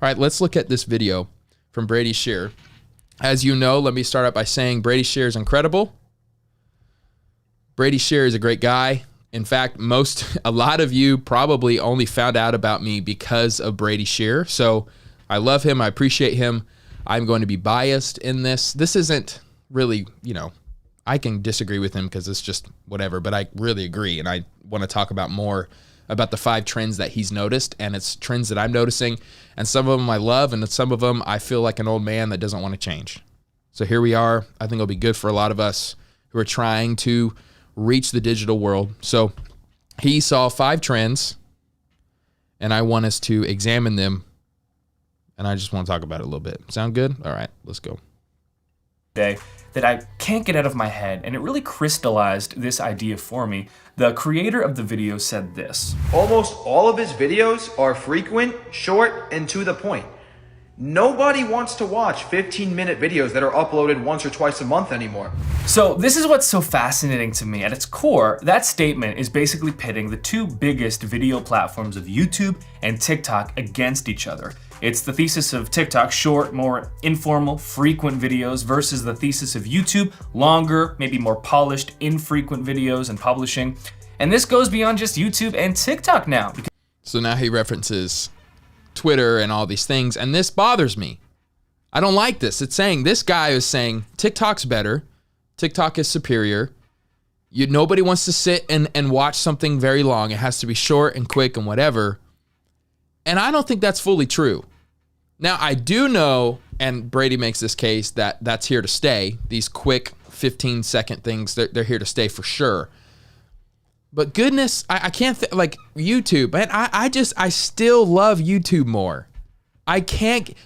All right, let's look at this video from Brady Shearer. As you know, let me start out by saying Brady Shearer is incredible. Brady Shearer is a great guy. In fact, a lot of you probably only found out about me because of Brady Shearer. So I love him. I appreciate him. I'm going to be biased in this. This isn't really, I can disagree with him because it's just whatever, but I really agree. And I want to talk about more about the 5 trends that he's noticed, and it's trends that I'm noticing. And some of them I love, and some of them I feel like an old man that doesn't want to change. So here we are. I think it'll be good for a lot of us who are trying to reach the digital world. So he saw 5 trends, and I want us to examine them, and I just want to talk about it a little bit. Sound good? All right, let's go. That I can't get out of my head, and it really crystallized this idea for me. The creator of the video said this: almost all of his videos are frequent, short, and to the point. Nobody wants to watch 15-minute videos that are uploaded once or twice a month anymore. So this is what's so fascinating to me. At its core, that statement is basically pitting the 2 biggest video platforms of YouTube and TikTok against each other. It's the thesis of TikTok, short, more informal, frequent videos, versus the thesis of YouTube, longer, maybe more polished, infrequent videos and publishing. And this goes beyond just YouTube and TikTok now. So now he references Twitter and all these things, and this bothers me. I don't like this. It's saying, this guy is saying TikTok's better, TikTok is superior. Nobody wants to sit and watch something very long. It has to be short and quick and whatever. And I don't think that's fully true. Now, I do know, and Brady makes this case, that that's here to stay. These quick 15-second things, they're here to stay for sure. But goodness, I can't, like YouTube, man, I still love YouTube more.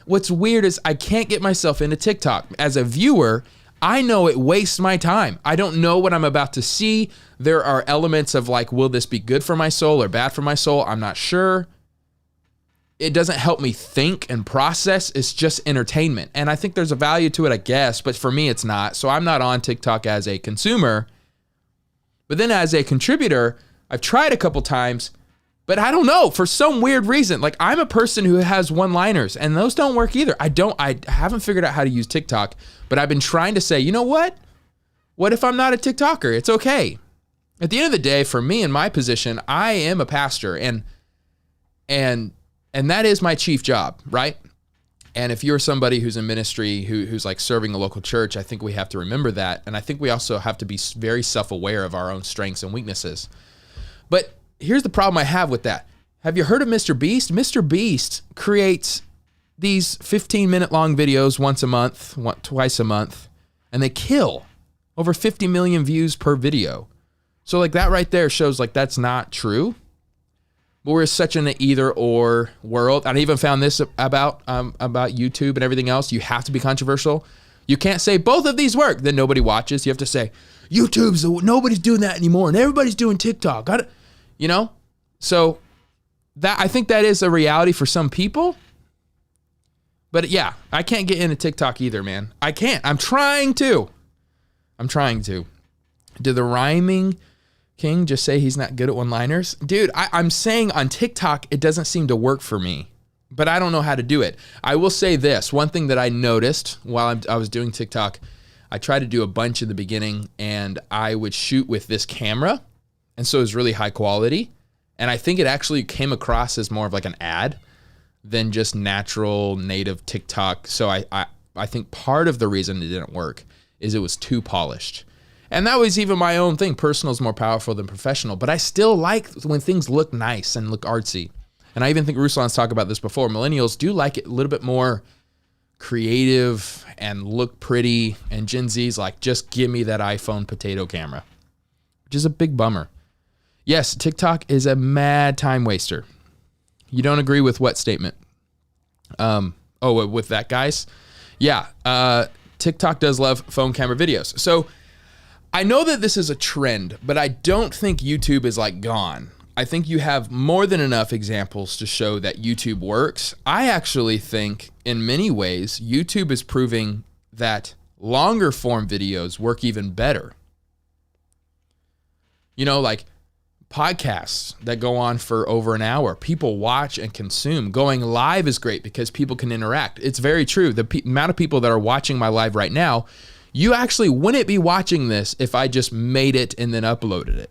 What's weird is I can't get myself into TikTok. As a viewer, I know it wastes my time. I don't know what I'm about to see. There are elements of like, will this be good for my soul or bad for my soul? I'm not sure. It doesn't help me think and process. It's just entertainment. And I think there's a value to it, I guess, but for me, it's not. So I'm not on TikTok as a consumer. But then as a contributor, I've tried a couple times, but I don't know, for some weird reason. Like, I'm a person who has one-liners, and those don't work either. I haven't figured out how to use TikTok, but I've been trying to say, you know what? What if I'm not a TikToker? It's okay. At the end of the day, for me in my position, I am a pastor, and that is my chief job, right? And if you're somebody who's in ministry, who's like serving a local church, I think we have to remember that. And I think we also have to be very self-aware of our own strengths and weaknesses. But here's the problem I have with that. Have you heard of Mr. Beast? Mr. Beast creates these 15-minute long videos once a month, twice a month, and they kill over 50 million views per video. So like that right there shows like that's not true. But we're such an either or world. I even found this about YouTube and everything else. You have to be controversial. You can't say both of these work, then nobody watches. You have to say nobody's doing that anymore, and everybody's doing TikTok. So that I think that is a reality for some people. But yeah, I can't get into TikTok either, man. I can't. I'm trying to. Did the rhyming King just say he's not good at one-liners? Dude, I'm saying on TikTok, it doesn't seem to work for me, but I don't know how to do it. I will say this, one thing that I noticed while I was doing TikTok, I tried to do a bunch in the beginning, and I would shoot with this camera, and so it was really high quality, and I think it actually came across as more of like an ad than just natural native TikTok. So I think part of the reason it didn't work is it was too polished. And that was even my own thing. Personal is more powerful than professional, but I still like when things look nice and look artsy. And I even think Ruslan's talked about this before. Millennials do like it a little bit more creative and look pretty. And Gen Z's like, just give me that iPhone potato camera, which is a big bummer. Yes, TikTok is a mad time waster. You don't agree with what statement? With that, guys? Yeah, TikTok does love phone camera videos. So I know that this is a trend, but I don't think YouTube is like gone. I think you have more than enough examples to show that YouTube works. I actually think in many ways, YouTube is proving that longer form videos work even better. Like podcasts that go on for over an hour. People watch and consume. Going live is great because people can interact. It's very true. The amount of people that are watching my live right now, you actually wouldn't be watching this if I just made it and then uploaded it.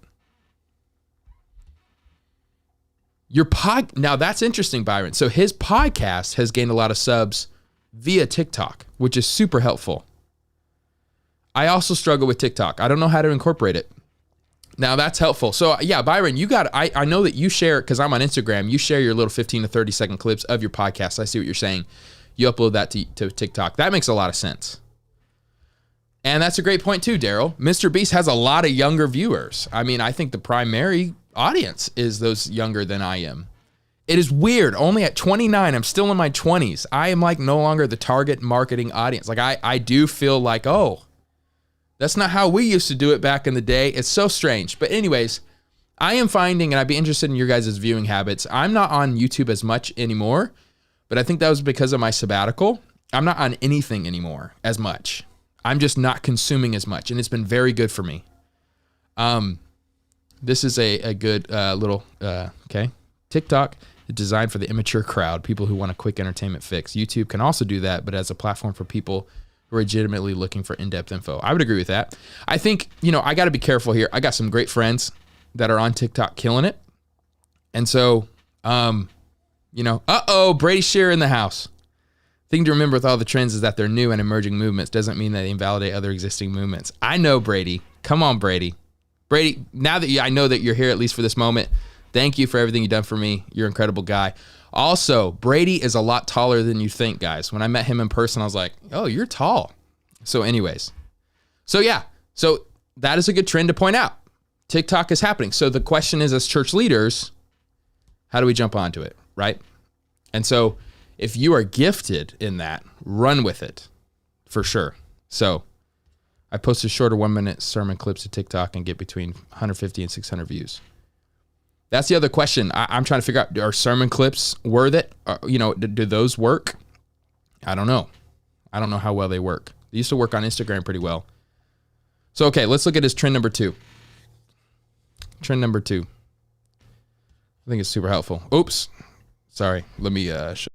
Now that's interesting, Byron. So his podcast has gained a lot of subs via TikTok, which is super helpful. I also struggle with TikTok. I don't know how to incorporate it. Now that's helpful. So yeah, Byron, I know that you share, because I'm on Instagram, you share your little 15 to 30 second clips of your podcast. I see what you're saying. You upload that to TikTok. That makes a lot of sense. And that's a great point too, Daryl. Mr. Beast has a lot of younger viewers. I mean, I think the primary audience is those younger than I am. It is weird. Only at 29, I'm still in my 20s. I am like no longer the target marketing audience. Like I do feel like, oh, that's not how we used to do it back in the day. It's so strange. But anyways, I am finding, and I'd be interested in your guys' viewing habits. I'm not on YouTube as much anymore, but I think that was because of my sabbatical. I'm not on anything anymore as much. I'm just not consuming as much, and it's been very good for me. This is a good little, okay. TikTok is designed for the immature crowd, people who want a quick entertainment fix. YouTube can also do that, but as a platform for people who are legitimately looking for in-depth info. I would agree with that. I think, I got to be careful here. I got some great friends that are on TikTok killing it. And so, Brady Shearer in the house. Thing to remember with all the trends is that they're new and emerging movements. Doesn't mean that they invalidate other existing movements. I know, Brady. Come on, Brady. Brady, now that I know that you're here, at least for this moment, thank you for everything you've done for me. You're an incredible guy. Also, Brady is a lot taller than you think, guys. When I met him in person, I was like, oh, you're tall. So anyways. So yeah. So that is a good trend to point out. TikTok is happening. So the question is, as church leaders, how do we jump onto it, right? And so if you are gifted in that, run with it for sure. So I posted shorter 1-minute sermon clips to TikTok and get between 150 and 600 views. That's the other question. I'm trying to figure out, are sermon clips worth it? Do those work? I don't know. I don't know how well they work. They used to work on Instagram pretty well. So, okay, let's look at his trend number 2. Trend number 2. I think it's super helpful. Oops. Sorry. Let me show.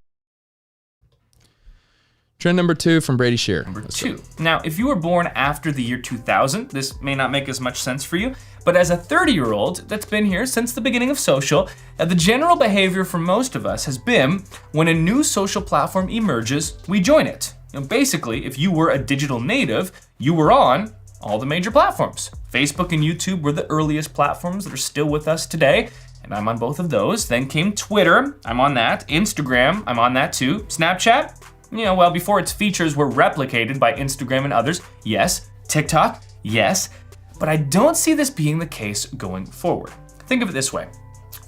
Trend number 2 from Brady Shearer. Number 2. Now, if you were born after the year 2000, this may not make as much sense for you, but as a 30-year-old that's been here since the beginning of social, the general behavior for most of us has been, when a new social platform emerges, we join it. Basically, if you were a digital native, you were on all the major platforms. Facebook and YouTube were the earliest platforms that are still with us today, and I'm on both of those. Then came Twitter, I'm on that. Instagram, I'm on that too. Snapchat, before its features were replicated by Instagram and others, yes. TikTok, yes. But I don't see this being the case going forward. Think of it this way.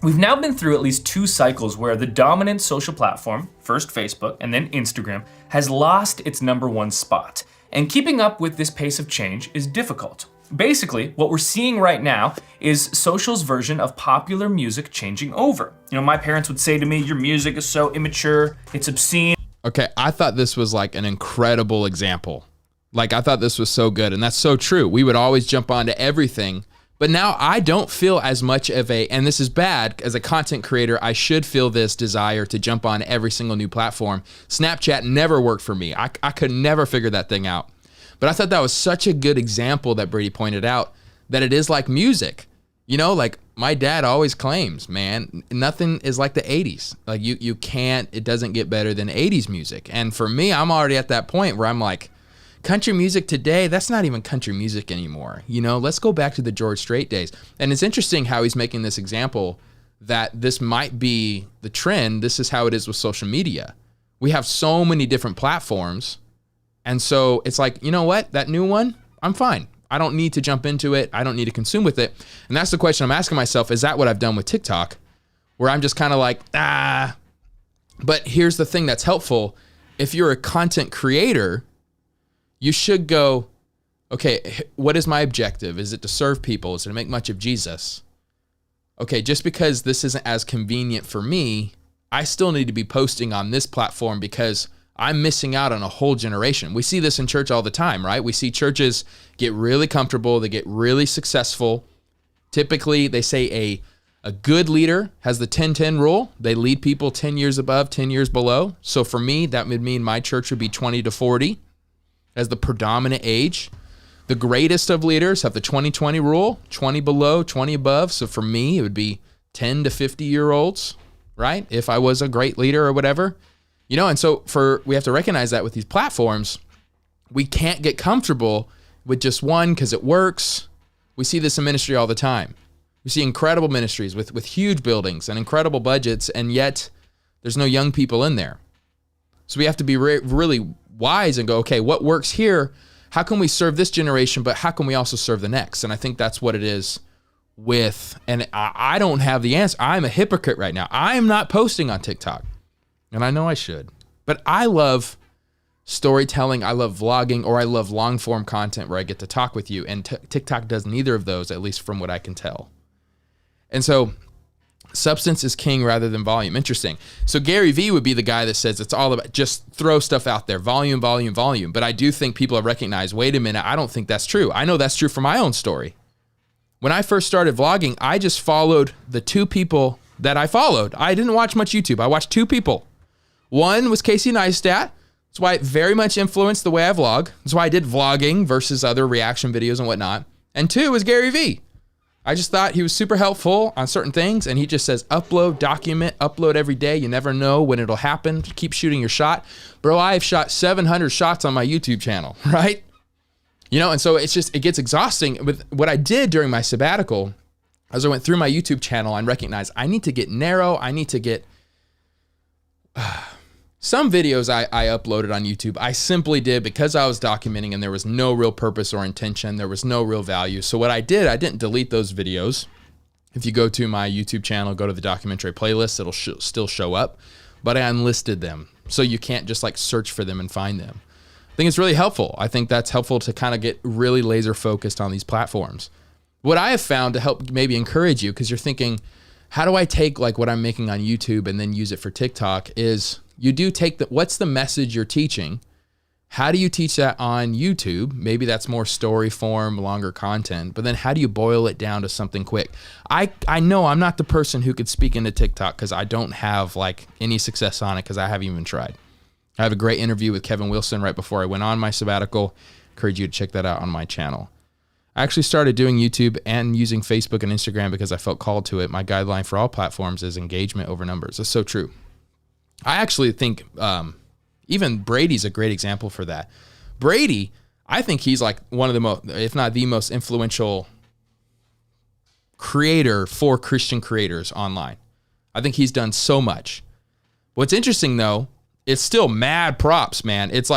We've now been through at least 2 cycles where the dominant social platform, first Facebook and then Instagram, has lost its number 1 spot. And keeping up with this pace of change is difficult. Basically, what we're seeing right now is social's version of popular music changing over. My parents would say to me, your music is so immature, it's obscene. Okay, I thought this was like an incredible example. Like, I thought this was so good, and that's so true. We would always jump onto everything, but now I don't feel as much of and this is bad, as a content creator, I should feel this desire to jump on every single new platform. Snapchat never worked for me. I could never figure that thing out. But I thought that was such a good example that Brady pointed out, that it is like music. Like my dad always claims, man, nothing is like the 80s. Like you can't, it doesn't get better than 80s music. And for me, I'm already at that point where I'm like, country music today, that's not even country music anymore. Let's go back to the George Strait days. And it's interesting how he's making this example that this might be the trend. This is how it is with social media. We have so many different platforms. And so it's like, you know what? That new one, I'm fine. I don't need to jump into it. I don't need to consume with it. And that's the question I'm asking myself. Is that what I've done with TikTok? Where I'm just kind of like, But here's the thing that's helpful. If you're a content creator, you should go, okay, what is my objective? Is it to serve people? Is it to make much of Jesus? Okay, just because this isn't as convenient for me, I still need to be posting on this platform because I'm missing out on a whole generation. We see this in church all the time, right? We see churches get really comfortable, they get really successful, Typically, they say a good leader has the 10-10 rule. They lead people 10 years above, 10 years below. So for me, that would mean my church would be 20 to 40 as the predominant age. The greatest of leaders have the 20-20 rule, 20 below, 20 above. So for me, it would be 10 to 50-year-olds, right? If I was a great leader or whatever. And so we have to recognize that with these platforms, we can't get comfortable with just one because it works. We see this in ministry all the time. We see incredible ministries with huge buildings and incredible budgets, and yet there's no young people in there. So we have to be really wise and go, okay, what works here? How can we serve this generation, but how can we also serve the next? And I think that's what it is and I don't have the answer. I'm a hypocrite right now. I am not posting on TikTok, and I know I should, but I love storytelling, I love vlogging, or I love long form content where I get to talk with you, and TikTok does neither of those, at least from what I can tell. And so substance is king rather than volume. Interesting. So Gary Vee would be the guy that says it's all about just throw stuff out there, volume, volume, volume. But I do think people have recognized, wait a minute, I don't think that's true. I know that's true for my own story. When I first started vlogging, I just followed the two people that I followed. I didn't watch much YouTube. I watched two people. One was Casey Neistat. That's why it very much influenced the way I vlog. That's why I did vlogging versus other reaction videos and whatnot. And two was Gary Vee. I just thought he was super helpful on certain things, and he just says, upload, document, upload every day. You never know when it'll happen. Keep shooting your shot. Bro, I've shot 700 shots on my YouTube channel, right? And so it gets exhausting. With what I did during my sabbatical, as I went through my YouTube channel and recognized I need to get narrow. I need to get... Some videos I uploaded on YouTube, I simply did because I was documenting and there was no real purpose or intention. There was no real value. So what I did, I didn't delete those videos. If you go to my YouTube channel, go to the documentary playlist, it'll still show up, but I unlisted them. So you can't just search for them and find them. I think it's really helpful. I think that's helpful to kind of get really laser focused on these platforms. What I have found to help maybe encourage you, because you're thinking, how do I take what I'm making on YouTube and then use it for TikTok, is you do take what's the message you're teaching? How do you teach that on YouTube? Maybe that's more story form, longer content, but then how do you boil it down to something quick? I know I'm not the person who could speak into TikTok because I don't have any success on it because I haven't even tried. I have a great interview with Kevin Wilson right before I went on my sabbatical. Encourage you to check that out on my channel. I actually started doing YouTube and using Facebook and Instagram because I felt called to it. My guideline for all platforms is engagement over numbers. It's so true. I actually think even Brady's a great example for that. Brady, I think he's one of the most, if not the most influential creator for Christian creators online. I think he's done so much. What's interesting though, it's still mad props, man. It's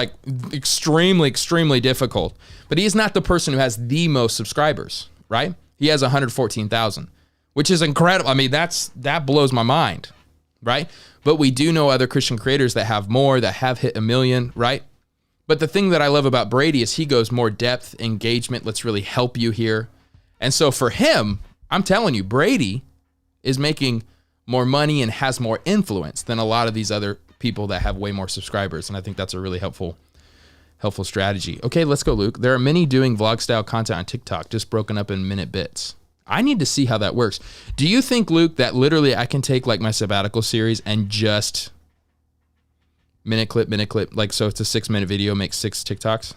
extremely, extremely difficult. But he's not the person who has the most subscribers, right? He has 114,000, which is incredible. I mean, that blows my mind, right? But we do know other Christian creators that have more, that have hit 1 million, right? But the thing that I love about Brady is he goes more depth, engagement, let's really help you here. And so for him, I'm telling you, Brady is making more money and has more influence than a lot of these other people that have way more subscribers. And I think that's a really helpful strategy. Okay, let's go, Luke. There are many doing vlog style content on TikTok, just broken up in minute bits. I need to see how that works. Do you think, Luke, that literally I can take my sabbatical series and just minute clip, so it's a 6-minute video, make 6 TikToks?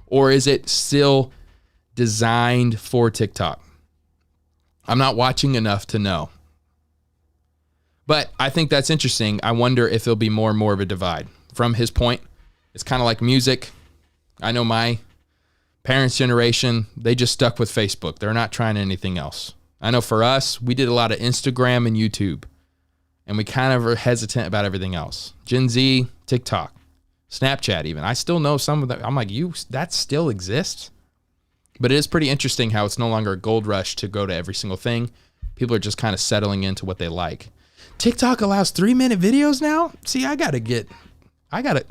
Or is it still designed for TikTok? I'm not watching enough to know. But I think that's interesting. I wonder if there'll be more and more of a divide. From his point, it's kind of like music. I know my parents' generation, they just stuck with Facebook. They're not trying anything else. I know for us, we did a lot of Instagram and YouTube, and we kind of are hesitant about everything else. Gen Z, TikTok, Snapchat even. I still know some of them. I'm like, that still exists? But it is pretty interesting how it's no longer a gold rush to go to every single thing. People are just kind of settling into what they like. TikTok allows 3-minute videos now? See, I gotta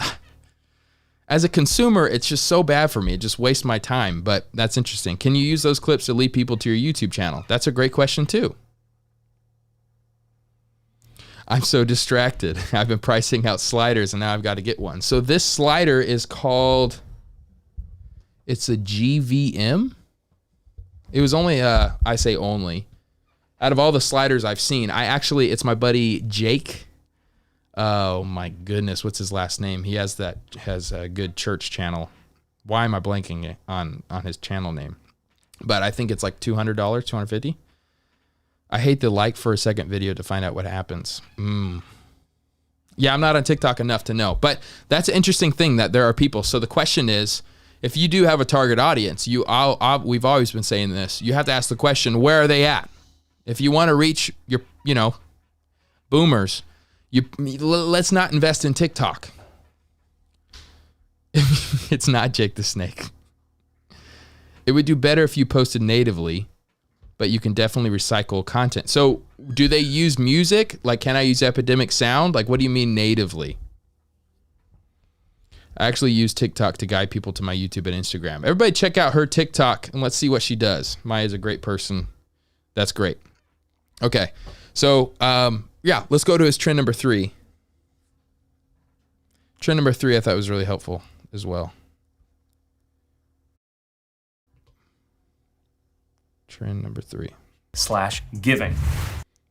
as a consumer, it's just so bad for me. It just wastes my time, but that's interesting. Can you use those clips to lead people to your YouTube channel? That's a great question too. I'm so distracted. I've been pricing out sliders and now I've got to get one. So this slider is called, it's a GVM. It was only, I say only, out of all the sliders I've seen, it's my buddy Jake. Oh my goodness, what's his last name? He has a good church channel. Why am I blanking on his channel name? But I think it's like $200, $250. I hate the like for a second video to find out what happens. Yeah, I'm not on TikTok enough to know, but that's an interesting thing that there are people. So the question is, if you do have a target audience, we've always been saying this, you have to ask the question, where are they at? If you want to reach your, boomers, let's not invest in TikTok. It's not Jake the Snake. It would do better if you posted natively, but you can definitely recycle content. So do they use music? Like, can I use Epidemic Sound? Like, what do you mean natively? I actually use TikTok to guide people to my YouTube and Instagram. Everybody check out her TikTok and let's see what she does. Maya's a great person. That's great. Okay. So, let's go to his trend number 3. Trend number 3 I thought was really helpful as well. Trend number 3. /giving.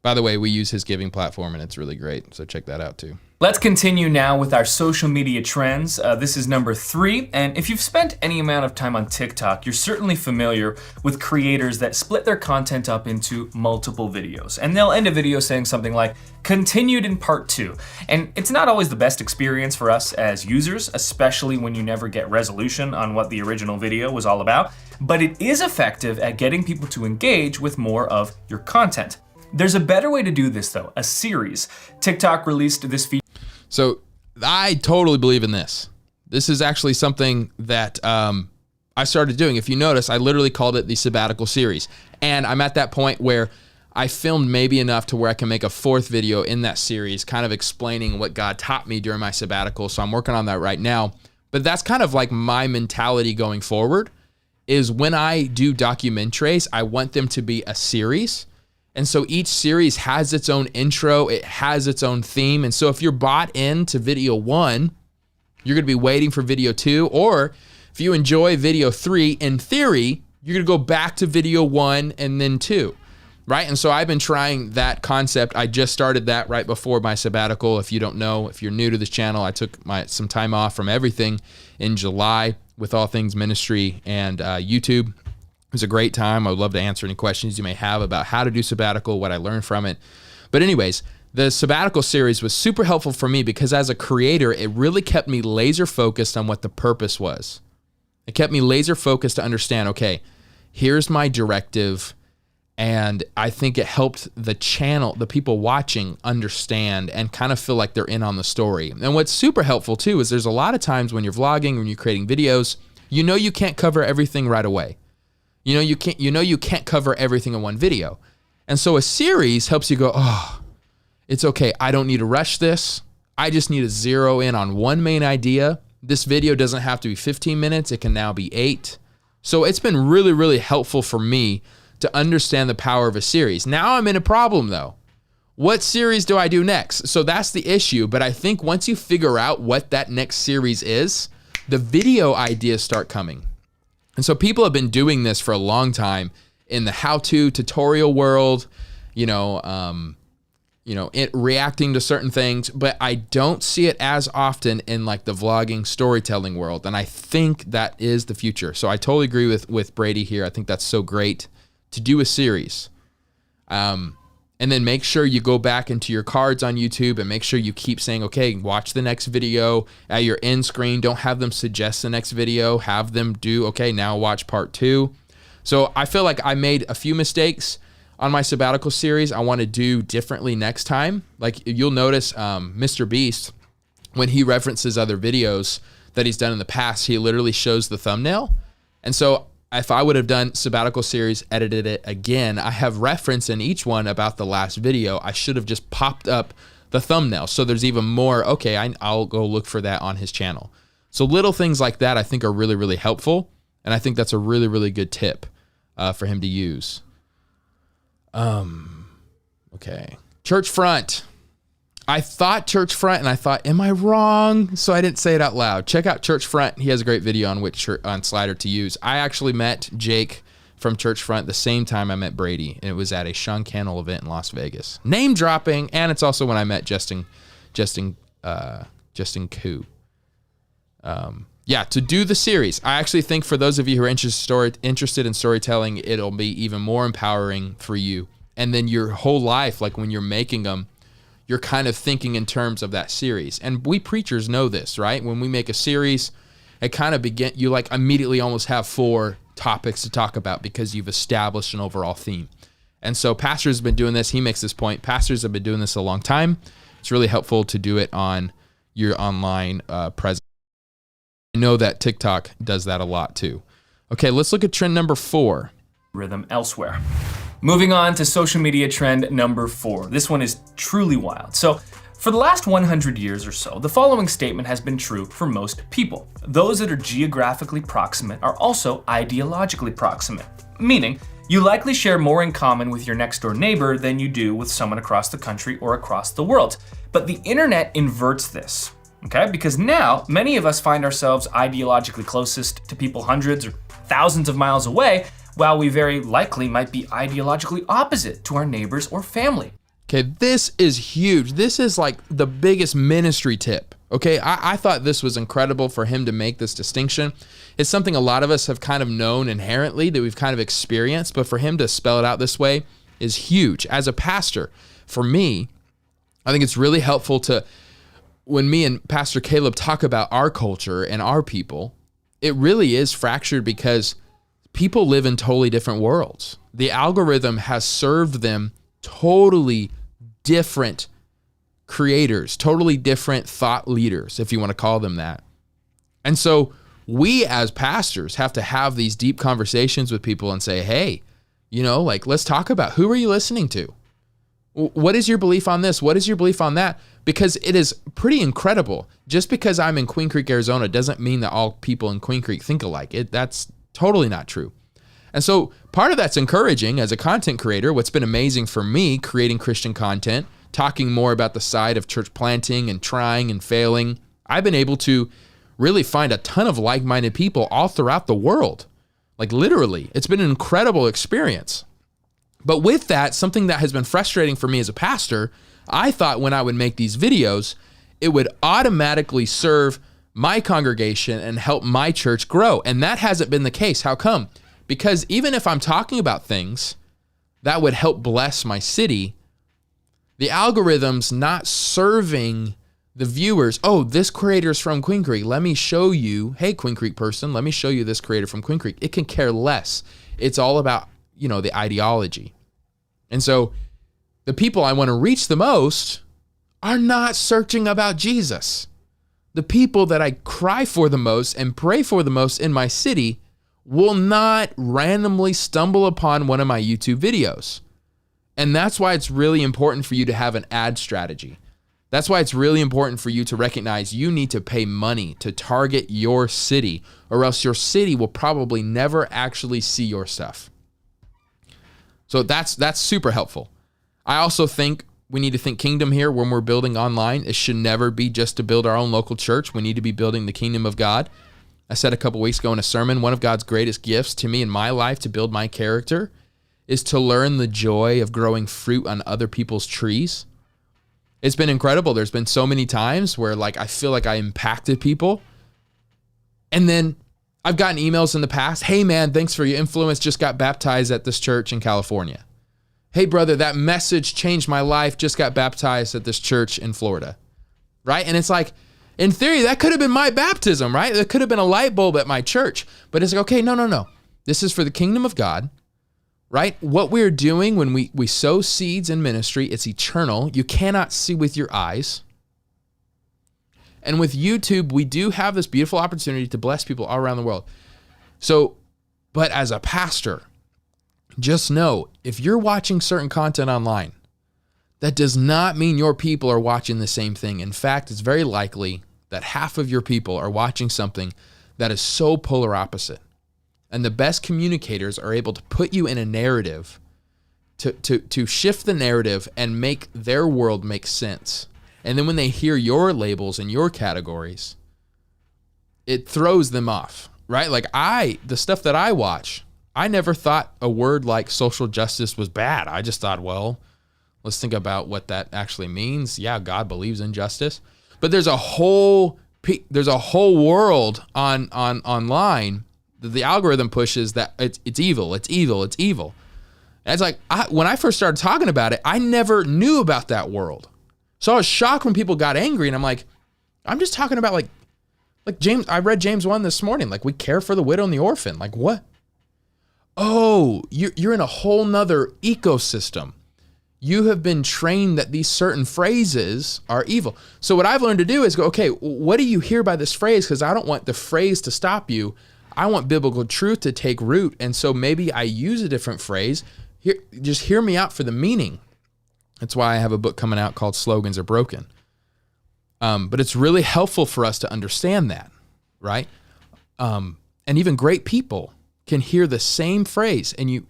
By the way, we use his giving platform and it's really great. So check that out too. Let's continue now with our social media trends. This is number 3, and if you've spent any amount of time on TikTok, you're certainly familiar with creators that split their content up into multiple videos. And they'll end a video saying something like, continued in part 2. And it's not always the best experience for us as users, especially when you never get resolution on what the original video was all about, but it is effective at getting people to engage with more of your content. There's a better way to do this though, a series. TikTok released this feature. So I totally believe in this. This is actually something that I started doing. If you notice, I literally called it the sabbatical series. And I'm at that point where I filmed maybe enough to where I can make a 4th video in that series, kind of explaining what God taught me during my sabbatical. So I'm working on that right now. But that's kind of like my mentality going forward, is when I do documentaries, I want them to be a series. And so each series has its own intro, it has its own theme. And so if you're bought into video 1, you're gonna be waiting for video 2, or if you enjoy video 3, in theory, you're gonna go back to video 1 and then 2, right? And so I've been trying that concept. I just started that right before my sabbatical. If you don't know, if you're new to this channel, I took some time off from everything in July with all things ministry and YouTube. It was a great time. I would love to answer any questions you may have about how to do sabbatical, what I learned from it. But anyways, the sabbatical series was super helpful for me because as a creator, it really kept me laser focused on what the purpose was. It kept me laser focused to understand, okay, here's my directive. And I think it helped the channel, the people watching, understand and kind of feel like they're in on the story. And what's super helpful too is there's a lot of times when you're vlogging, when you're creating videos, you can't cover everything right away. You can't cover everything in one video. And so a series helps you go, oh, it's okay. I don't need to rush this. I just need to zero in on one main idea. This video doesn't have to be 15 minutes. It can now be 8. So it's been really, really helpful for me to understand the power of a series. Now I'm in a problem though. What series do I do next? So that's the issue. But I think once you figure out what that next series is, the video ideas start coming. And so people have been doing this for a long time in the how-to tutorial world, reacting to certain things, but I don't see it as often in like the vlogging storytelling world. And I think that is the future. So I totally agree with Brady here. I think that's so great to do a series. And then make sure you go back into your cards on YouTube and make sure you keep saying, okay, watch the next video at your end screen. Don't have them suggest the next video. Have them do, okay, now watch part 2. So I feel like I made a few mistakes on my sabbatical series. I want to do differently next time. Like you'll notice Mr. Beast, when he references other videos that he's done in the past, he literally shows the thumbnail. And so if I would have done sabbatical series, edited it again, I have reference in each one about the last video. I should have just popped up the thumbnail. So there's even more, okay, I'll go look for that on his channel. So little things like that I think are really, really helpful. And I think that's a really, really good tip for him to use. Okay. Church front. I thought church front and I thought, am I wrong? So I didn't say it out loud. Check out church front. He has a great video on which on slider to use. I actually met Jake from Church Front the same time I met Brady, and it was at a Sean Cannell event in Las Vegas. Name dropping, and it's also when I met Justin Koo. To do the series. I actually think for those of you who are interested in storytelling, it'll be even more empowering for you. And then your whole life, like when you're making them, you're kind of thinking in terms of that series. And we preachers know this, right? When we make a series, it kind of you like immediately almost have 4 topics to talk about because you've established an overall theme. And so pastors have been doing this. He makes this point. Pastors have been doing this a long time. It's really helpful to do it on your online presence. I know that TikTok does that a lot too. Okay, let's look at trend number 4. Rhythm elsewhere. Moving on to social media trend number 4. This one is truly wild. So, for the last 100 years or so, the following statement has been true for most people. Those that are geographically proximate are also ideologically proximate, meaning you likely share more in common with your next door neighbor than you do with someone across the country or across the world. But the internet inverts this. Okay, because now many of us find ourselves ideologically closest to people hundreds or thousands of miles away, while we very likely might be ideologically opposite to our neighbors or family. Okay, this is huge. This is like the biggest ministry tip. Okay, I thought this was incredible for him to make this distinction. It's something a lot of us have kind of known inherently, that we've kind of experienced, but for him to spell it out this way is huge. As a pastor, for me, I think it's really helpful to, when me and Pastor Caleb talk about our culture and our people, it really is fractured because people live in totally different worlds. The algorithm has served them totally different creators, totally different thought leaders, if you want to call them that. And so we as pastors have to have these deep conversations with people and say, hey, let's talk about, who are you listening to? What is your belief on this? What is your belief on that? Because it is pretty incredible. Just because I'm in Queen Creek, Arizona, doesn't mean that all people in Queen Creek think alike. That's totally not true. And so part of that's encouraging as a content creator. What's been amazing for me, creating Christian content, talking more about the side of church planting and trying and failing, I've been able to really find a ton of like-minded people all throughout the world. Like literally, it's been an incredible experience. But with that, something that has been frustrating for me as a pastor, I thought when I would make these videos, it would automatically serve my congregation and help my church grow. And that hasn't been the case. How come? Because even if I'm talking about things that would help bless my city, the algorithm's not serving the viewers. Oh, this creator's from Queen Creek. Let me show you, hey, Queen Creek person, let me show you this creator from Queen Creek. It can care less. It's all about, the ideology. And so the people I want to reach the most are not searching about Jesus. The people that I cry for the most and pray for the most in my city will not randomly stumble upon one of my YouTube videos. And that's why it's really important for you to have an ad strategy. That's why it's really important for you to recognize you need to pay money to target your city, or else your city will probably never actually see your stuff. So that's super helpful. I also think we need to think kingdom here when we're building online. It should never be just to build our own local church. We need to be building the kingdom of God. I said a couple weeks ago in a sermon, one of God's greatest gifts to me in my life to build my character is to learn the joy of growing fruit on other people's trees. It's been incredible. There's been so many times where I feel like I impacted people. And then I've gotten emails in the past. Hey man, thanks for your influence. Just got baptized at this church in California. Hey brother, that message changed my life. Just got baptized at this church in Florida. Right? And it's like, in theory, that could have been my baptism, right? That could have been a light bulb at my church. But it's like, okay, no. This is for the kingdom of God, right? What we're doing when we sow seeds in ministry, it's eternal. You cannot see with your eyes. And with YouTube, we do have this beautiful opportunity to bless people all around the world. So, but as a pastor, just know, if you're watching certain content online, that does not mean your people are watching the same thing. In fact, it's very likely that half of your people are watching something that is so polar opposite. And the best communicators are able to put you in a narrative, to shift the narrative and make their world make sense. And then when they hear your labels and your categories, it throws them off, right? The stuff that I watch, I never thought a word like social justice was bad. I just thought, well, let's think about what that actually means. Yeah, God believes in justice, but there's a whole world online that the algorithm pushes that it's evil. And it's like, when I first started talking about it, I never knew about that world. So I was shocked when people got angry, and I'm like, I'm just talking about like James. I read James 1 this morning. Like, we care for the widow and the orphan. Like, what? Oh, you're in a whole nother ecosystem. You have been trained that these certain phrases are evil. So what I've learned to do is go, okay, what do you hear by this phrase? Because I don't want the phrase to stop you. I want biblical truth to take root. And so maybe I use a different phrase. Just hear me out for the meaning. That's why I have a book coming out called Slogans Are Broken. But it's really helpful for us to understand that, right? And even great people can hear the same phrase, and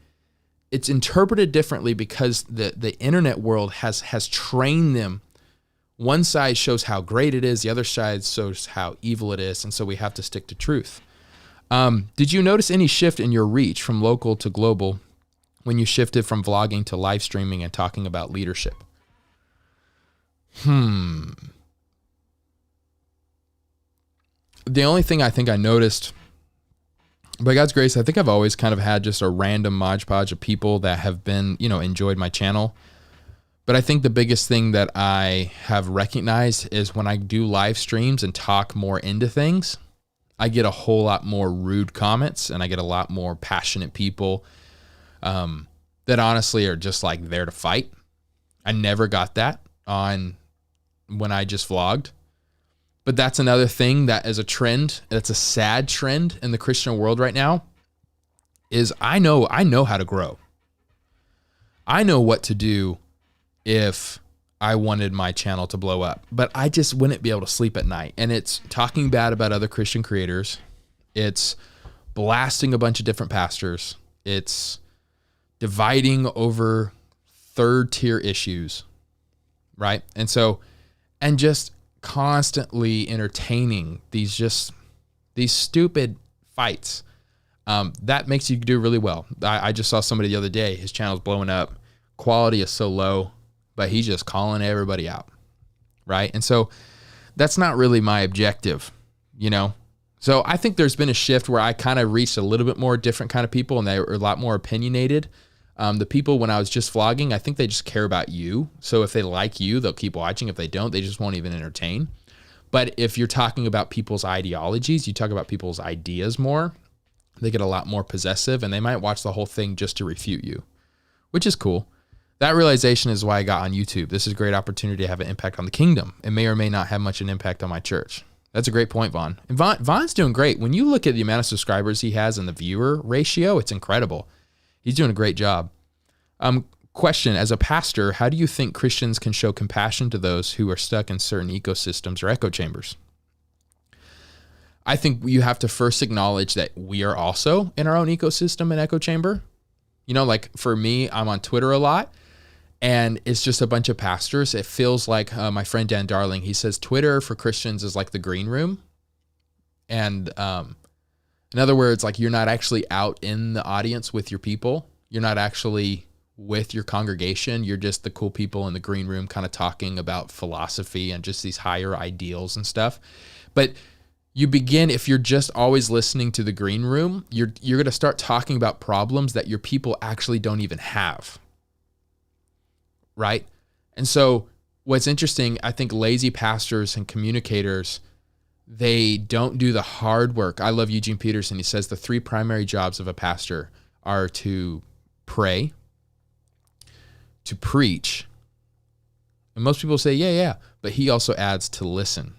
it's interpreted differently because the internet world has trained them. One side shows how great it is, the other side shows how evil it is, and so we have to stick to truth. Did you notice any shift in your reach from local to global when you shifted from vlogging to live streaming and talking about leadership? The only thing I think I noticed, by God's grace, I think I've always kind of had just a random Mod Podge of people that have been, enjoyed my channel. But I think the biggest thing that I have recognized is when I do live streams and talk more into things, I get a whole lot more rude comments, and I get a lot more passionate people that honestly are just like there to fight. I never got that on when I just vlogged. But that's another thing that is a trend. That's a sad trend in the Christian world right now. Is I know how to grow. I know what to do if I wanted my channel to blow up, but I just wouldn't be able to sleep at night. And it's talking bad about other Christian creators. It's blasting a bunch of different pastors. It's dividing over third tier issues, right? And just constantly entertaining these stupid fights. That makes you do really well. I just saw somebody the other day, his channel's blowing up. Quality is so low, but he's just calling everybody out, right? And so that's not really my objective, So I think there's been a shift where I kind of reached a little bit more different kind of people, and they were a lot more opinionated. The people when I was just vlogging, I think they just care about you. So if they like you, they'll keep watching. If they don't, they just won't even entertain. But if you're talking about people's ideologies, you talk about people's ideas more, they get a lot more possessive, and they might watch the whole thing just to refute you, which is cool. That realization is why I got on YouTube. This is a great opportunity to have an impact on the kingdom. It may or may not have much an impact on my church. That's a great point, Vaughn. And Vaughn's doing great. When you look at the amount of subscribers he has and the viewer ratio, it's incredible. He's doing a great job. Question, as a pastor, how do you think Christians can show compassion to those who are stuck in certain ecosystems or echo chambers? I think you have to first acknowledge that we are also in our own ecosystem and echo chamber. Like for me, I'm on Twitter a lot, and it's just a bunch of pastors. It feels like my friend Dan Darling, he says Twitter for Christians is like the green room. And in other words, like you're not actually out in the audience with your people. You're not actually with your congregation. You're just the cool people in the green room kind of talking about philosophy and just these higher ideals and stuff. But you begin, if you're just always listening to the green room, you're going to start talking about problems that your people actually don't even have. Right? And so what's interesting, I think lazy pastors and communicators, they don't do the hard work. I love Eugene Peterson. He says the 3 primary jobs of a pastor are to pray, to preach. And most people say, yeah. But he also adds to listen.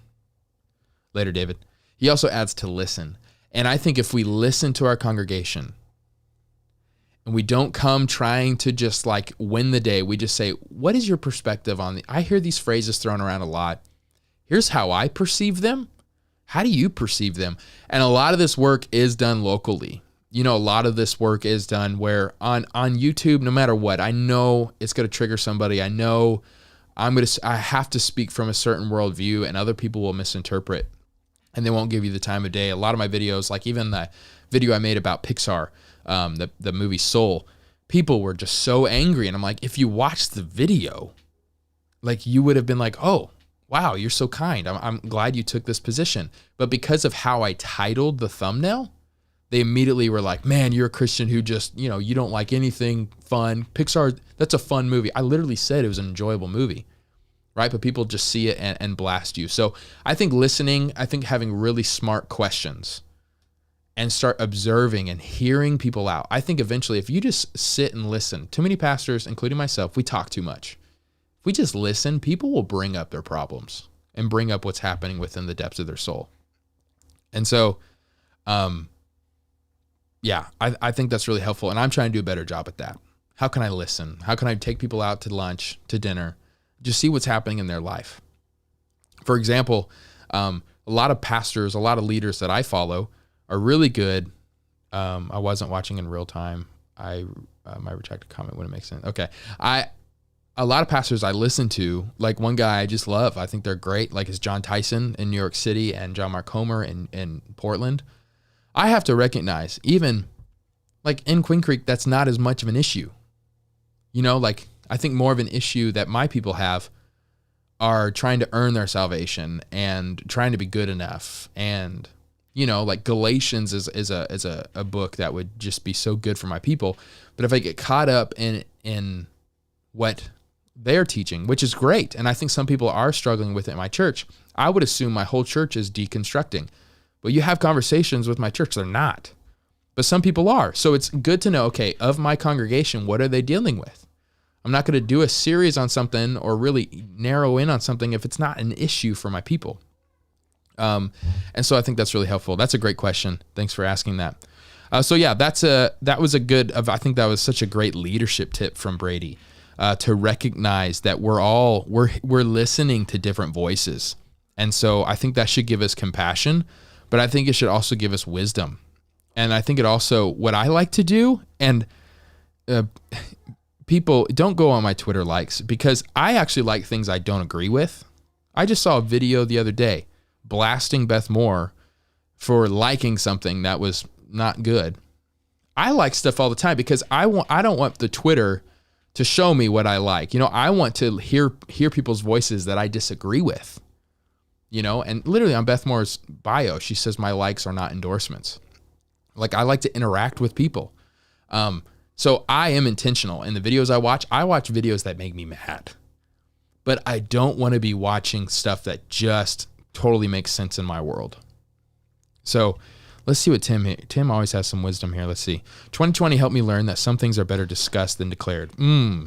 Later, David. He also adds to listen. And I think if we listen to our congregation and we don't come trying to just like win the day, we just say, what is your perspective on I hear these phrases thrown around a lot. Here's how I perceive them. How do you perceive them? And a lot of this work is done locally. A lot of this work is done where on YouTube, no matter what, I know it's going to trigger somebody. I know I have to speak from a certain worldview, and other people will misinterpret. and they won't give you the time of day. A lot of my videos, like even the video I made about Pixar, the movie Soul, people were just so angry. And I'm like, if you watched the video, like you would have been like, oh, wow, you're so kind. I'm glad you took this position. But because of how I titled the thumbnail, they immediately were like, man, you're a Christian who just, you don't like anything fun. Pixar, that's a fun movie. I literally said it was an enjoyable movie, right? But people just see it and blast you. So I think listening, I think having really smart questions and start observing and hearing people out. I think eventually if you just sit and listen, too many pastors, including myself, we talk too much. If we just listen, people will bring up their problems and bring up what's happening within the depths of their soul. And so, I think that's really helpful. And I'm trying to do a better job at that. How can I listen? How can I take people out to lunch, to dinner, just see what's happening in their life? For example, a lot of pastors, a lot of leaders that I follow are really good. I wasn't watching in real time. My retracted comment wouldn't make sense. Okay. A lot of pastors I listen to, like one guy I just love, I think they're great, like is John Tyson in New York City and John Mark Comer in Portland. I have to recognize, even like in Queen Creek, that's not as much of an issue. Like I think more of an issue that my people have are trying to earn their salvation and trying to be good enough. And, like Galatians is a book that would just be so good for my people. But if I get caught up in what they're teaching, which is great, and I think some people are struggling with it in my church, I would assume my whole church is deconstructing. But you have conversations with my church, they're not. But some people are. So it's good to know, okay, of my congregation, what are they dealing with? I'm not going to do a series on something or really narrow in on something if it's not an issue for my people. And so I think that's really helpful. That's a great question. Thanks for asking that. I think that was such a great leadership tip from Brady, to recognize that we're listening to different voices. And so I think that should give us compassion, but I think it should also give us wisdom. And I think it also, what I like to do, and people don't go on my Twitter likes, because I actually like things I don't agree with. I just saw a video the other day blasting Beth Moore for liking something that was not good. I like stuff all the time because I don't want the Twitter to show me what I like. I want to hear people's voices that I disagree with. And literally on Beth Moore's bio, she says my likes are not endorsements. Like I like to interact with people. So I am intentional in the videos I watch videos that make me mad, but I don't want to be watching stuff that just totally makes sense in my world. So let's see what Tim always has some wisdom here. Let's see. 2020 helped me learn that some things are better discussed than declared.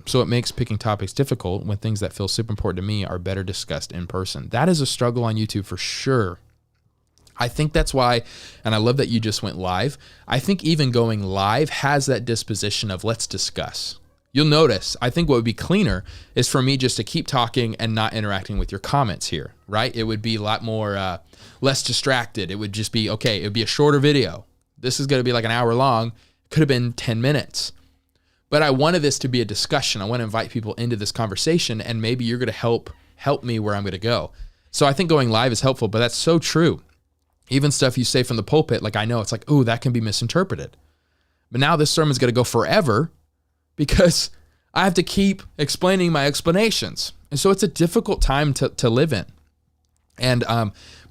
So it makes picking topics difficult when things that feel super important to me are better discussed in person. That is a struggle on YouTube for sure. I think that's why, and I love that you just went live. I think even going live has that disposition of let's discuss. You'll notice, I think what would be cleaner is for me just to keep talking and not interacting with your comments here, right? It would be a lot more, less distracted. It would just be, okay, it would be a shorter video. This is going to be like an hour long. It could have been 10 minutes. But I wanted this to be a discussion. I want to invite people into this conversation, and maybe you're going to help me where I'm going to go. So I think going live is helpful, but that's so true. Even stuff you say from the pulpit, like I know it's like, oh, that can be misinterpreted. But now this sermon's going to go forever because I have to keep explaining my explanations. And so it's a difficult time to live in. And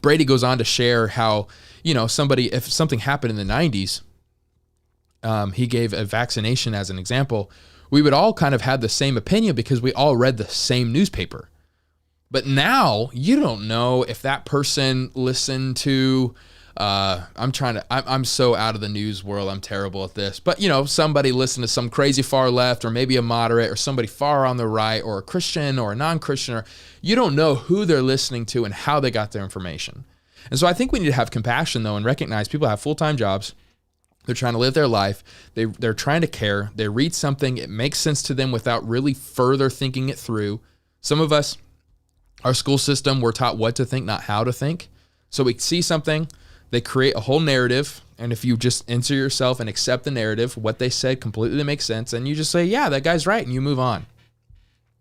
Brady goes on to share how, if something happened in the 90s, he gave a vaccination as an example, we would all kind of have the same opinion because we all read the same newspaper. But you don't know if that person listened to, I'm so out of the news world, I'm terrible at this. But, somebody listened to some crazy far left or maybe a moderate or somebody far on the right or a Christian or a non-Christian. Or you don't know who they're listening to and how they got their information. And so I think we need to have compassion, though, and recognize people have full-time jobs. They're trying to live their life. They're trying to care. They read something. It makes sense to them without really further thinking it through. Some of us, our school system, we're taught what to think, not how to think. So we see something, they create a whole narrative, and if you just answer yourself and accept the narrative, what they said completely makes sense, and you just say, yeah, that guy's right, and you move on.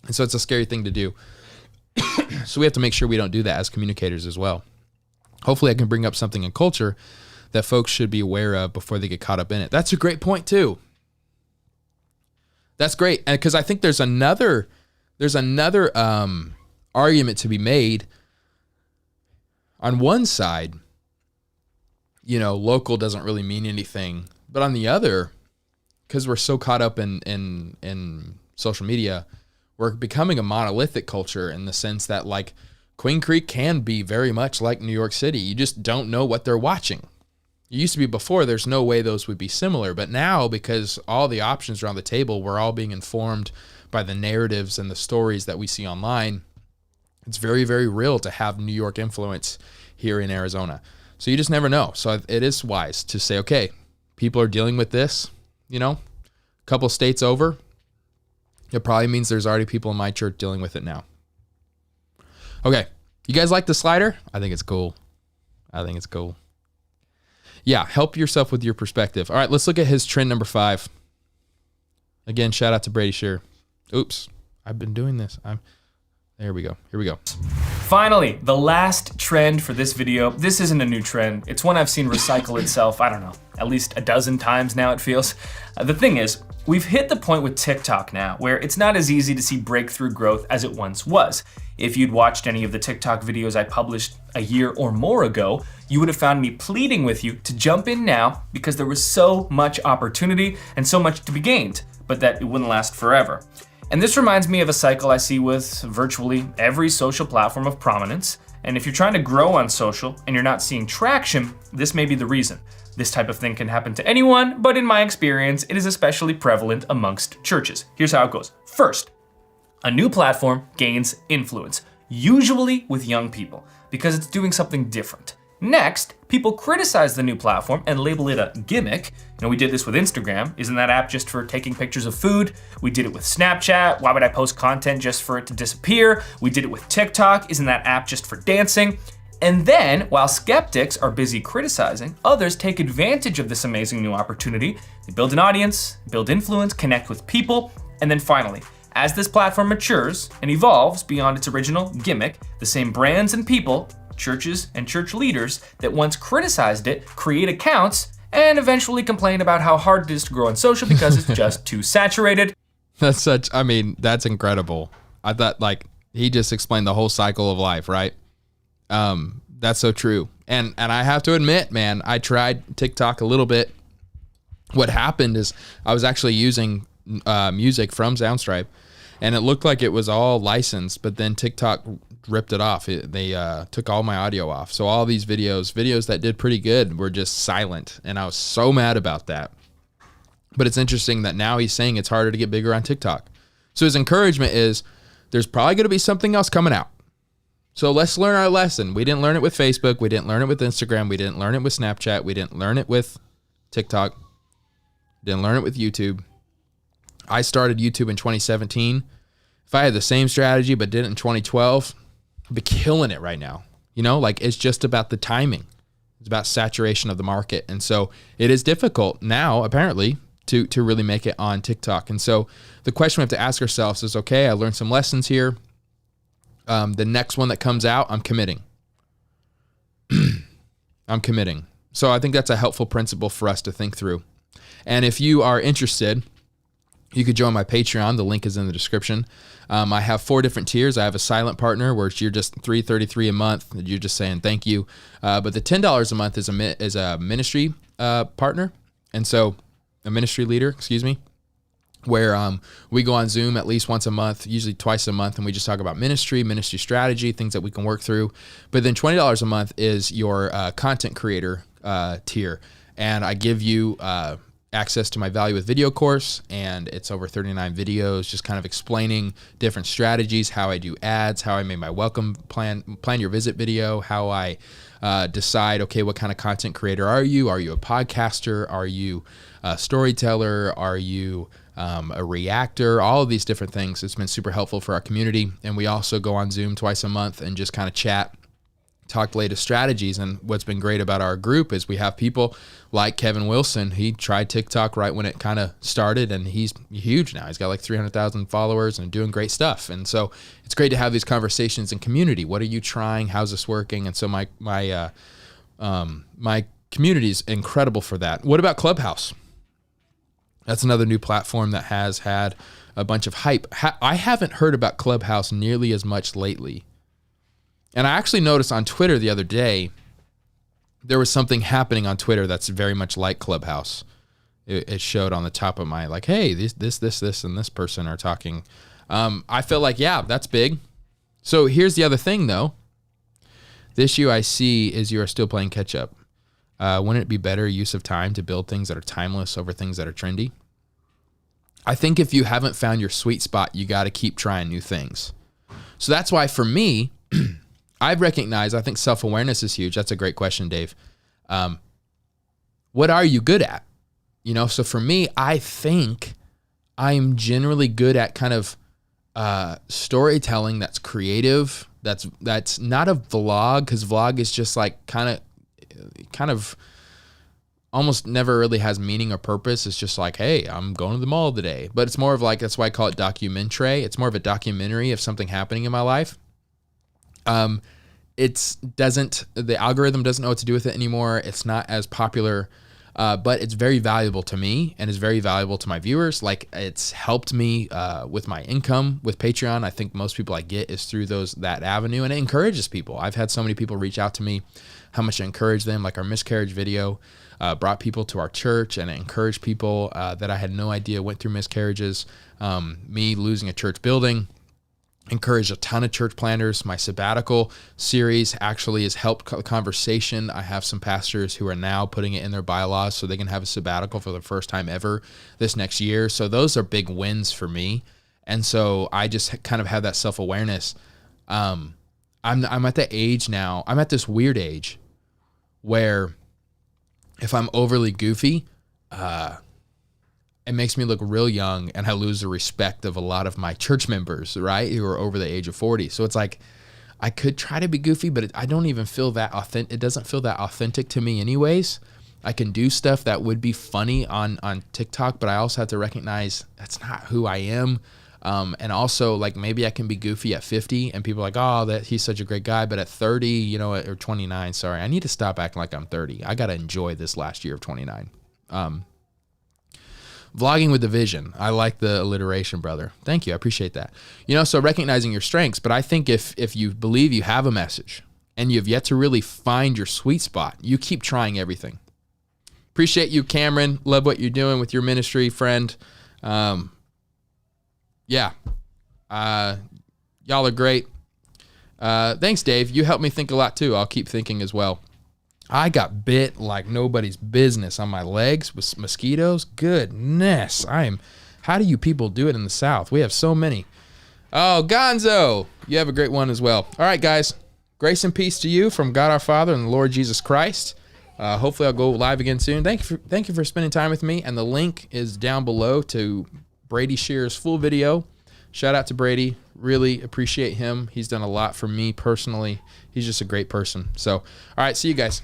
And so it's a scary thing to do. So we have to make sure we don't do that as communicators as well. hopefully I can bring up something in culture that folks should be aware of before they get caught up in it. That's a great point too. That's great. And because I think there's another argument to be made. On one side, local doesn't really mean anything, but on the other, because we're so caught up in social media, we're becoming a monolithic culture in the sense that like Queen Creek can be very much like New York City. You just don't know what they're watching. It used to be before, there's no way those would be similar. But now, because all the options are on the table, we're all being informed by the narratives and the stories that we see online. It's very, very real to have New York influence here in Arizona. So you just never know. So it is wise to say, okay, people are dealing with this, a couple states over. It probably means there's already people in my church dealing with it now. Okay. You guys like the slider? I think it's cool. Yeah, help yourself with your perspective. All right, let's look at his trend number 5. Again, shout out to Brady Shearer. Oops, I've been doing this. There we go. Here we go. Finally, the last trend for this video. This isn't a new trend. It's one I've seen recycle itself, I don't know, at least a dozen times now it feels. The thing is, we've hit the point with TikTok now where it's not as easy to see breakthrough growth as it once was. If you'd watched any of the TikTok videos I published a year or more ago, you would have found me pleading with you to jump in now because there was so much opportunity and so much to be gained, but that it wouldn't last forever. And this reminds me of a cycle I see with virtually every social platform of prominence. And if you're trying to grow on social and you're not seeing traction, this may be the reason. This type of thing can happen to anyone, but in my experience, it is especially prevalent amongst churches. Here's how it goes. First, a new platform gains influence, usually with young people, because it's doing something different. Next, people criticize the new platform and label it a gimmick. We did this with Instagram. Isn't that app just for taking pictures of food? We did it with Snapchat. Why would I post content just for it to disappear? We did it with TikTok. Isn't that app just for dancing? And then, while skeptics are busy criticizing, others take advantage of this amazing new opportunity. They build an audience, build influence, connect with people, and then finally, as this platform matures and evolves beyond its original gimmick, the same brands and people, churches and church leaders that once criticized it, create accounts and eventually complain about how hard it is to grow on social because it's just too saturated. That's incredible. I thought he just explained the whole cycle of life, right? That's so true. And I have to admit, man, I tried TikTok a little bit. What happened is I was actually using music from Soundstripe and it looked like it was all licensed, but then TikTok ripped it off. They took all my audio off. So all these videos that did pretty good were just silent. And I was so mad about that. But it's interesting that now he's saying it's harder to get bigger on TikTok. So his encouragement is there's probably going to be something else coming out. So let's learn our lesson. We didn't learn it with Facebook. We didn't learn it with Instagram. We didn't learn it with Snapchat. We didn't learn it with TikTok. Didn't learn it with YouTube. I started YouTube in 2017. If I had the same strategy but did it in 2012, I'd be killing it right now. It's just about the timing. It's about saturation of the market. And so it is difficult now, apparently, to really make it on TikTok. And so the question we have to ask ourselves is, okay, I learned some lessons here. The next one that comes out, I'm committing. I'm committing. So I think that's a helpful principle for us to think through. And if you are interested, you could join my Patreon. The link is in the description. I have 4 different tiers. I have a silent partner where you're just $3.33 a month. You're just saying thank you. But the $10 a month is a ministry partner. And so a ministry leader, where we go on Zoom at least once a month, usually twice a month, and we just talk about ministry strategy, things that we can work through. But then $20 a month is your content creator tier. And I give you access to my Value with Video course, and it's over 39 videos just kind of explaining different strategies, how I do ads, how I make my welcome plan your visit video, how I decide, okay, what kind of content creator are you? Are you a podcaster? Are you a storyteller? Are you a reactor? All of these different things. It's been super helpful for our community. And we also go on Zoom twice a month and just kind of chat talk latest strategies. And what's been great about our group is we have people like Kevin Wilson. He tried TikTok right when it kind of started, and he's huge now. He's got like 300,000 followers and doing great stuff. And so it's great to have these conversations in community. What are you trying? How's this working? And so my community is incredible for that. What about Clubhouse? That's another new platform that has had a bunch of hype. I haven't heard about Clubhouse nearly as much lately. And I actually noticed on Twitter the other day, there was something happening on Twitter that's very much like Clubhouse. It showed on the top of my, like, hey, this, and this person are talking. I feel like, yeah, that's big. So here's the other thing, though. The issue I see is you are still playing catch up. Wouldn't it be better use of time to build things that are timeless over things that are trendy? I think if you haven't found your sweet spot, you got to keep trying new things. So that's why for me, I've recognized, I think self-awareness is huge. That's a great question, Dave. What are you good at? You know, so for me, I think I'm generally good at kind of storytelling that's creative. That's not a vlog, because vlog is just like kind of almost never really has meaning or purpose. It's just like, hey, I'm going to the mall today. But it's more of like, that's why I call it documentary. It's more of a documentary of something happening in my life. The algorithm doesn't know what to do with it anymore. It's not as popular, but it's very valuable to me and is very valuable to my viewers. Like, it's helped me with my income with Patreon. I think most people I get is through that avenue, and it encourages people. I've had so many people reach out to me, how much it encouraged them. Like our miscarriage video brought people to our church, and it encouraged people that I had no idea went through miscarriages. Me losing a church building encouraged a ton of church planters. My sabbatical series actually has helped conversation. I have some pastors who are now putting it in their bylaws so they can have a sabbatical for the first time ever this next year. So those are big wins for me. And so I just kind of have that self-awareness. I'm at the age now, I'm at this weird age where if I'm overly goofy, it makes me look real young, and I lose the respect of a lot of my church members, right, who are over the age of 40. So it's like, I could try to be goofy, but I don't even feel that authentic. It doesn't feel that authentic to me anyways. I can do stuff that would be funny on TikTok, but I also have to recognize that's not who I am. And also, like, maybe I can be goofy at 50 and people are like, oh, that he's such a great guy. But at 30, or 29, sorry, I need to stop acting like I'm 30. I got to enjoy this last year of 29. Vlogging with the vision. I like the alliteration, brother. Thank you. I appreciate that. So recognizing your strengths, but I think if you believe you have a message and you've yet to really find your sweet spot, you keep trying everything. Appreciate you, Cameron. Love what you're doing with your ministry, friend. Y'all are great. Thanks, Dave. You helped me think a lot too. I'll keep thinking as well. I got bit like nobody's business on my legs with mosquitoes. Goodness. How do you people do it in the South? We have so many. Oh, Gonzo. You have a great one as well. All right, guys. Grace and peace to you from God our Father and the Lord Jesus Christ. Hopefully I'll go live again soon. Thank you for spending time with me. And the link is down below to Brady Shearer's full video. Shout out to Brady. Really appreciate him. He's done a lot for me personally. He's just a great person. So, all right, see you guys.